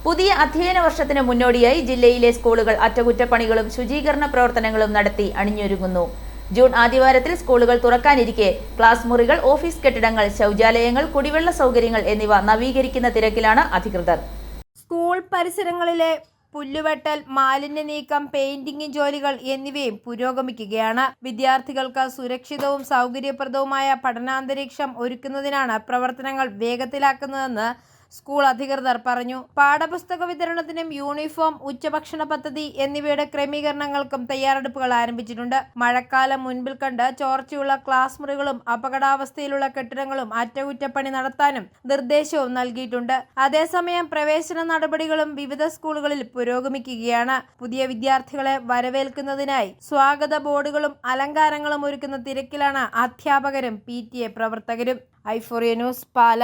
പുതിയ അധ്യയന വർഷത്തിന് മുന്നോടിയായി ജില്ലയിലെ സ്കൂളുകൾ അറ്റകുറ്റപ്പണികളും ശുചീകരണ പ്രവർത്തനങ്ങളും നടത്തി അണിഞ്ഞൊരുങ്ങുന്നു. ജൂൺ ആദ്യവാരത്തിൽ സ്കൂളുകൾ തുറക്കാനിരിക്കെ ക്ലാസ് മുറികൾ, ഓഫീസ് കെട്ടിടങ്ങൾ, ശൗചാലയങ്ങൾ, കുടിവെള്ള സൗകര്യങ്ങൾ എന്നിവ നവീകരിക്കുന്ന തിരക്കിലാണ് അധികൃതർ. സ്കൂൾ പരിസരങ്ങളിലെ പുല്ലുവെട്ടൽ, മാലിന്യ നീക്കം, പെയിന്റിംഗ് ജോലികൾ എന്നിവയും പുരോഗമിക്കുകയാണ്. വിദ്യാർത്ഥികൾക്ക് സുരക്ഷിതവും സൗകര്യപ്രദവുമായ പഠനാന്തരീക്ഷം ഒരുക്കുന്നതിനാണ് പ്രവർത്തനങ്ങൾ വേഗത്തിലാക്കുന്നതെന്ന് സ്കൂൾ അധികൃതർ പറഞ്ഞു. പാഠപുസ്തക വിതരണത്തിനും യൂണിഫോം, ഉച്ചഭക്ഷണ പദ്ധതി എന്നിവയുടെ ക്രമീകരണങ്ങൾക്കും തയ്യാറെടുപ്പുകൾ ആരംഭിച്ചിട്ടുണ്ട്. മഴക്കാലം മുൻപിൽ കണ്ട് ചോർച്ചയുള്ള ക്ലാസ് മുറികളും അപകടാവസ്ഥയിലുള്ള കെട്ടിടങ്ങളും അറ്റകുറ്റപ്പണി നടത്താനും നിർദ്ദേശവും നൽകിയിട്ടുണ്ട്. അതേസമയം പ്രവേശന നടപടികളും വിവിധ സ്കൂളുകളിൽ പുരോഗമിക്കുകയാണ്. പുതിയ വിദ്യാർത്ഥികളെ വരവേൽക്കുന്നതിനായി സ്വാഗത ബോർഡുകളും അലങ്കാരങ്ങളും ഒരുക്കുന്ന തിരക്കിലാണ് അധ്യാപകരും PTA പ്രവർത്തകരും. i4A ന്യൂസ്, പാല.